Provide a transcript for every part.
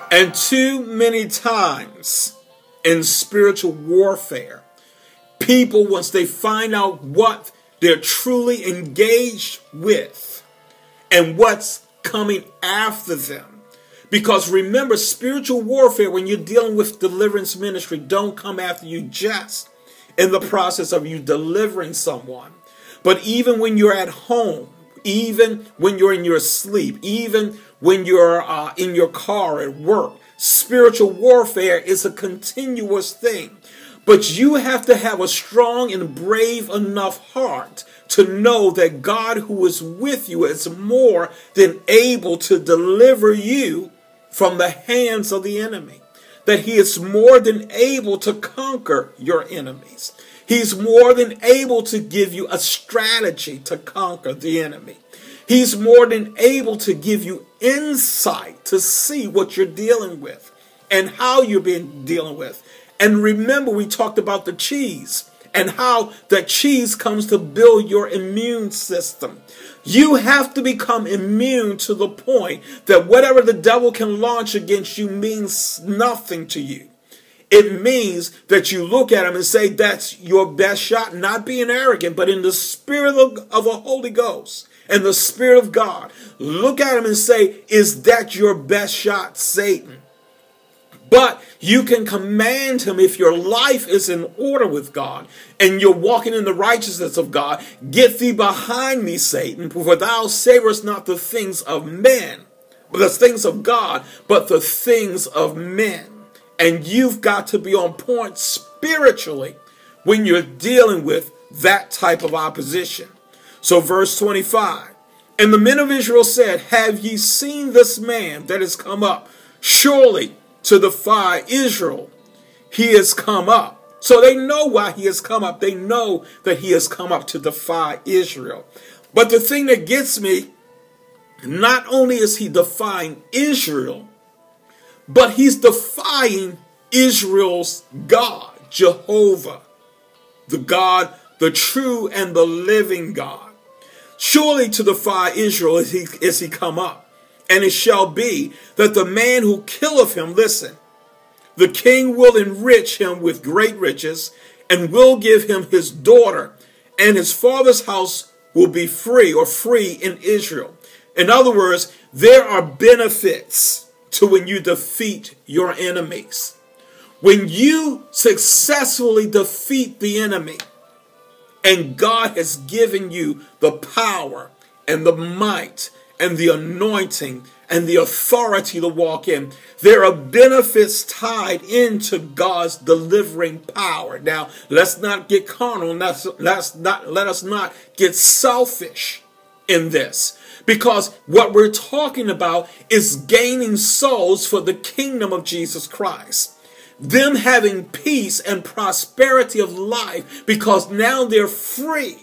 And too many times in spiritual warfare, people, once they find out what they're truly engaged with and what's coming after them, because remember, spiritual warfare, when you're dealing with deliverance ministry, don't come after you just in the process of you delivering someone, but even when you're at home, even when you're in your sleep, even when you're in your car at work. Spiritual warfare is a continuous thing. But you have to have a strong and brave enough heart to know that God, who is with you, is more than able to deliver you from the hands of the enemy. That he is more than able to conquer your enemies. He's more than able to give you a strategy to conquer the enemy. He's more than able to give you insight to see what you're dealing with and how you're being dealing with. And remember, we talked about the cheese and how the cheese comes to build your immune system. You have to become immune to the point that whatever the devil can launch against you means nothing to you. It means that you look at him and say, that's your best shot, not being arrogant, but in the spirit of the Holy Ghost and the Spirit of God. Look at him and say, is that your best shot, Satan? But you can command him, if your life is in order with God and you're walking in the righteousness of God, get thee behind me, Satan, for thou savorest not the things of men, but the things of God, but the things of men. And you've got to be on point spiritually when you're dealing with that type of opposition. So verse 25, and the men of Israel said, have ye seen this man that has come up? Surely to defy Israel, he has come up. So they know why he has come up. They know that he has come up to defy Israel. But the thing that gets me, not only is he defying Israel, but he's defying Israel's God, Jehovah, the God, the true and the living God. Surely to defy Israel is he come up. And it shall be that the man who killeth him, listen, the king will enrich him with great riches and will give him his daughter, and his father's house will be free or free in Israel. In other words, there are benefits to when you defeat your enemies. When you successfully defeat the enemy, and God has given you the power and the might and the anointing and the authority to walk in, there are benefits tied into God's delivering power. Now, let's not get carnal. Let us not get selfish in this. Because what we're talking about is gaining souls for the kingdom of Jesus Christ. Them having peace and prosperity of life because now they're free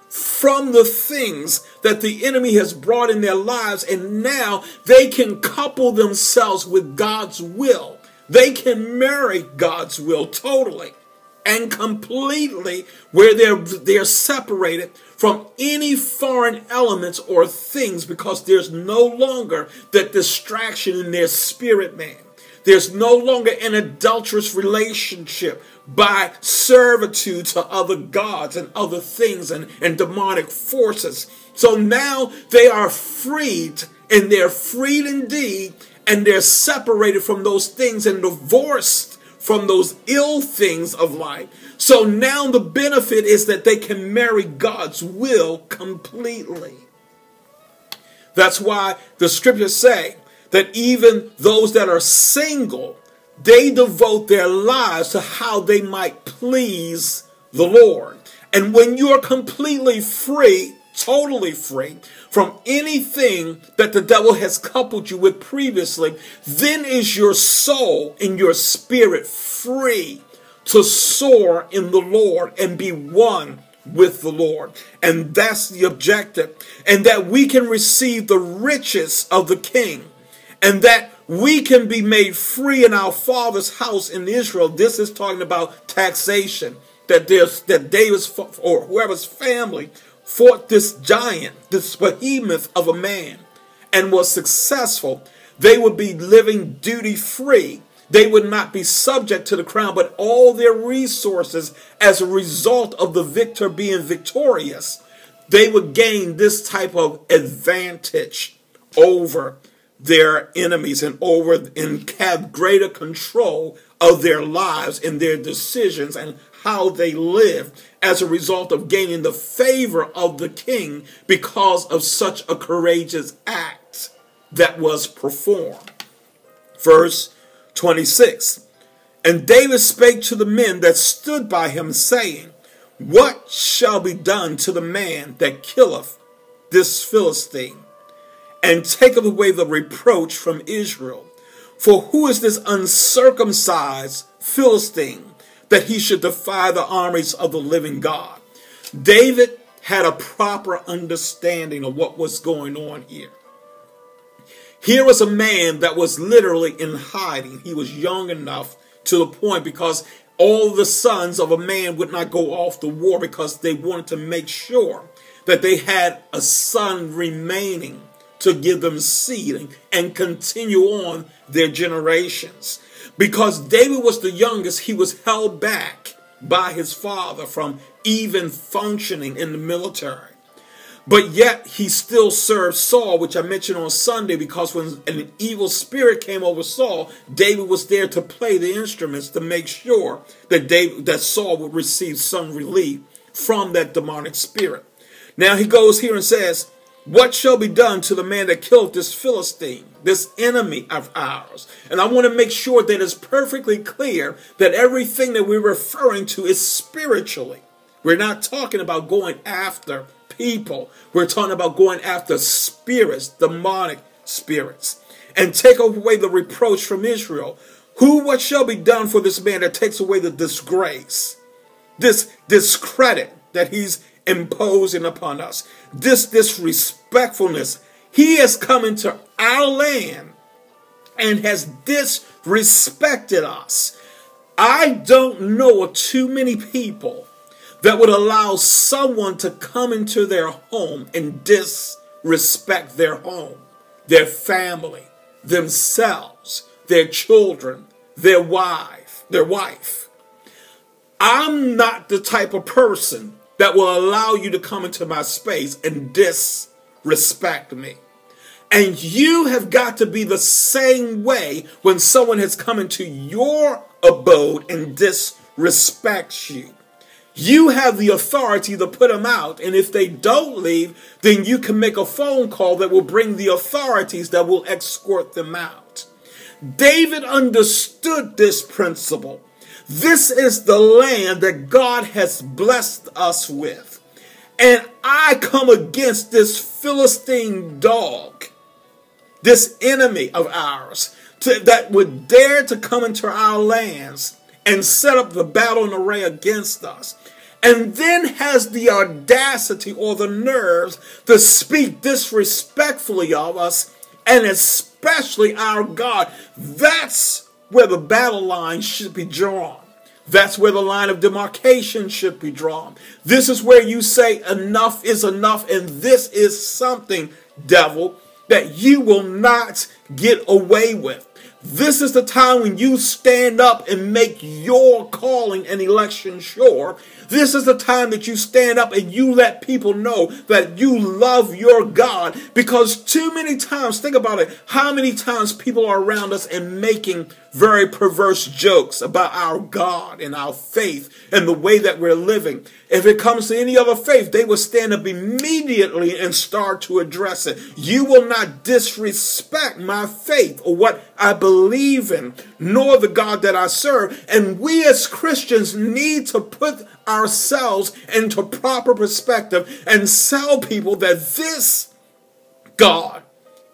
from the things that the enemy has brought in their lives, and now they can couple themselves with God's will. They can marry God's will totally and completely, where they're separated from any foreign elements or things, because there's no longer that distraction in their spirit man. There's no longer an adulterous relationship by servitude to other gods and other things and demonic forces. So now they are freed, and they're freed indeed, and they're separated from those things and divorced from those ill things of life. So now the benefit is that they can marry God's will completely. That's why the scriptures say that even those that are single, they devote their lives to how they might please the Lord. And when you are completely free, totally free from anything that the devil has coupled you with previously, then is your soul and your spirit free to soar in the Lord and be one with the Lord. And that's the objective. And that we can receive the riches of the King. And that we can be made free in our Father's house in Israel. This is talking about taxation. That David's or whoever's family fought this giant, this behemoth of a man, and was successful. They would be living duty-free. They would not be subject to the crown, but all their resources as a result of the victor being victorious, they would gain this type of advantage over their enemies and have greater control of their lives and their decisions and how they live as a result of gaining the favor of the king because of such a courageous act that was performed. Verse 26. And David spake to the men that stood by him, saying, What shall be done to the man that killeth this Philistine, and taketh away the reproach from Israel? For who is this uncircumcised Philistine, that he should defy the armies of the living God? David had a proper understanding of what was going on here. Here was a man that was literally in hiding. He was young enough to the point because all the sons of a man would not go off to war because they wanted to make sure that they had a son remaining to give them seed and continue on their generations. Because David was the youngest, he was held back by his father from even functioning in the military. But yet he still served Saul, which I mentioned on Sunday, because when an evil spirit came over Saul, David was there to play the instruments to make sure that Saul would receive some relief from that demonic spirit. Now he goes here and says, What shall be done to the man that killed this Philistine, this enemy of ours? And I want to make sure that it's perfectly clear that everything that we're referring to is spiritually. We're not talking about going after people. We're talking about going after spirits, demonic spirits, and take away the reproach from Israel. What shall be done for this man that takes away the disgrace, this discredit that he's imposing upon us, this disrespectfulness? He has come into our land and has disrespected us. I don't know of too many people that would allow someone to come into their home and disrespect their home, their family, themselves, their children, their wife. I'm not the type of person that will allow you to come into my space and disrespect me. And you have got to be the same way when someone has come into your abode and disrespects you. You have the authority to put them out, and if they don't leave, then you can make a phone call that will bring the authorities that will escort them out. David understood this principle. This is the land that God has blessed us with. And I come against this Philistine dog, this enemy of ours, that would dare to come into our lands and set up the battle and array against us, and then has the audacity or the nerves to speak disrespectfully of us, and especially our God. That's where the battle line should be drawn. That's where the line of demarcation should be drawn. This is where you say enough is enough, and this is something, devil, that you will not get away with. This is the time when you stand up and make your calling and election sure. This is the time that you stand up and you let people know that you love your God. Because too many times, think about it, how many times people are around us and making very perverse jokes about our God and our faith and the way that we're living. If it comes to any other faith, they will stand up immediately and start to address it. You will not disrespect my faith or what I believe in, nor the God that I serve. And we as Christians need to put ourselves into proper perspective and tell people that this God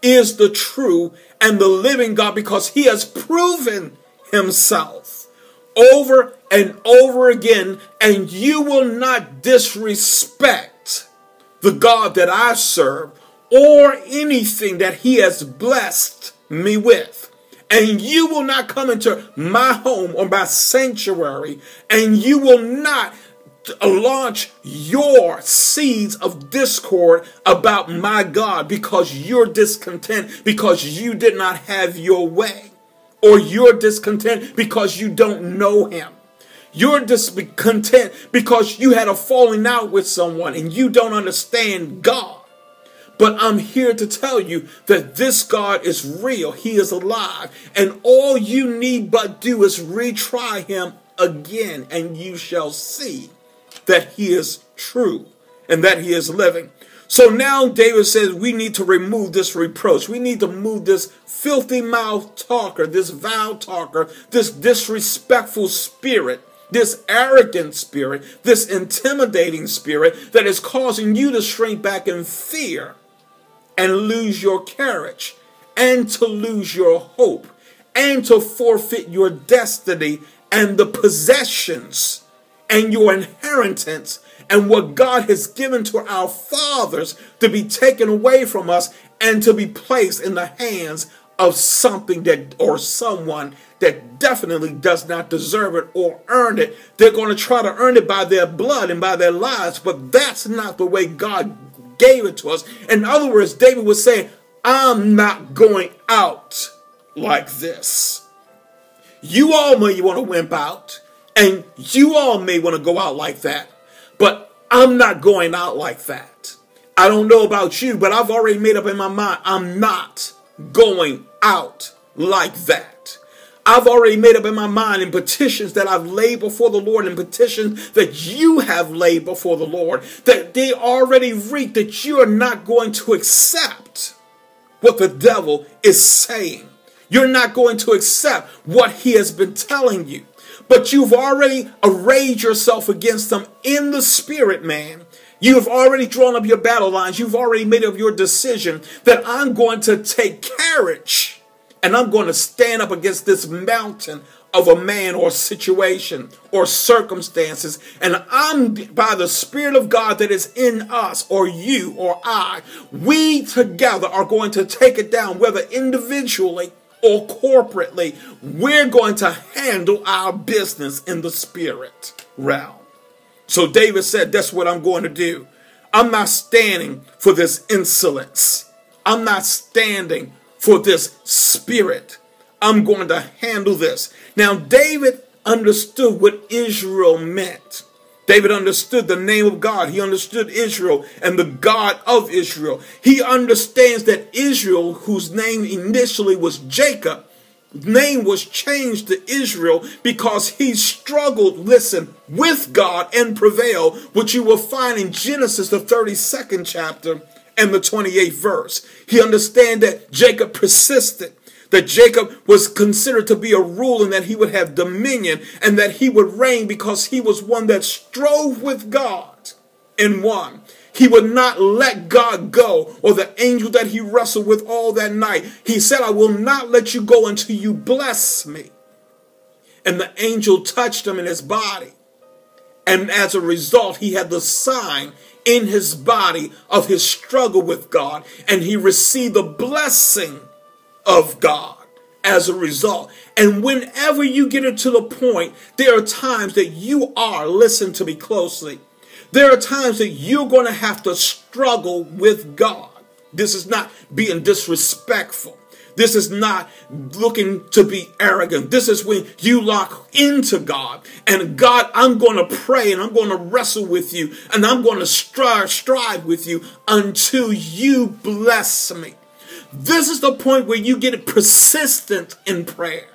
is the true and the living God, because he has proven himself over and over again, and you will not disrespect the God that I serve or anything that he has blessed me with. And you will not come into my home or my sanctuary, and you will not launch your seeds of discord about my God because you're discontent because you did not have your way, or you're discontent because you don't know him. You're discontent because you had a falling out with someone and you don't understand God. But I'm here to tell you that this God is real. He is alive. And all you need but do is retry him again, and you shall see that he is true and that he is living. So now David says we need to remove this reproach. We need to move this filthy mouth talker, this vile talker, this disrespectful spirit, this arrogant spirit, this intimidating spirit that is causing you to shrink back in fear and lose your courage, and to lose your hope, and to forfeit your destiny and the possessions and your inheritance and what God has given to our fathers to be taken away from us and to be placed in the hands of something that, or someone that definitely does not deserve it or earn it. They're going to try to earn it by their blood and by their lives, but that's not the way God gave it to us. In other words, David was saying, I'm not going out like this. You all may want to wimp out, and you all may want to go out like that, but I'm not going out like that. I don't know about you, but I've already made up in my mind, I'm not going out like that. I've already made up in my mind in petitions that I've laid before the Lord, and petitions that you have laid before the Lord, that they already read that you are not going to accept what the devil is saying. You're not going to accept what he has been telling you. But you've already arrayed yourself against them in the spirit, man. You've already drawn up your battle lines. You've already made up your decision that I'm going to take courage and I'm going to stand up against this mountain of a man or situation or circumstances. And I'm, by the Spirit of God that is in us, or you or I, we together are going to take it down, whether individually or corporately. We're going to handle our business in the spirit realm. So David said, that's what I'm going to do. I'm not standing for this insolence. I'm not standing for this spirit. I'm going to handle this. Now, David understood what Israel meant. David understood the name of God. He understood Israel and the God of Israel. He understands that Israel, whose name initially was Jacob, name was changed to Israel because he struggled, listen, with God and prevailed, which you will find in Genesis, the 32nd chapter and the 28th verse. He understands that Jacob persisted, that Jacob was considered to be a ruler and that he would have dominion and that he would reign because he was one that strove with God and won. He would not let God go, or the angel that he wrestled with all that night. He said, I will not let you go until you bless me. And the angel touched him in his body. And as a result, he had the sign in his body of his struggle with God. And he received the blessing of God as a result. And whenever you get it to the point, there are times that you are, listen to me closely, there are times that you're going to have to struggle with God. This is not being disrespectful. This is not looking to be arrogant. This is when you lock into God. And God, I'm going to pray and I'm going to wrestle with you. And I'm going to strive with you until you bless me. This is the point where you get persistent in prayer.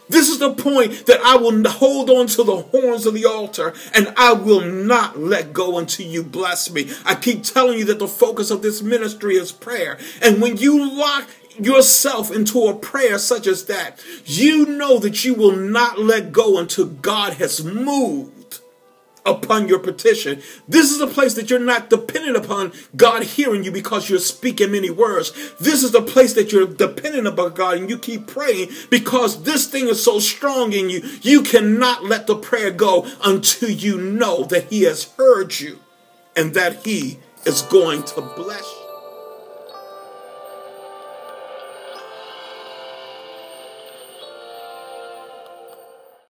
This is the point that I will hold on to the horns of the altar and I will not let go until you bless me. I keep telling you that the focus of this ministry is prayer. And when you lock yourself into a prayer such as that, you know that you will not let go until God has moved upon your petition. This is a place that you're not dependent upon God hearing you because you're speaking many words. This is the place that you're dependent upon God and you keep praying because this thing is so strong in you. You cannot let the prayer go until you know that he has heard you and that he is going to bless you.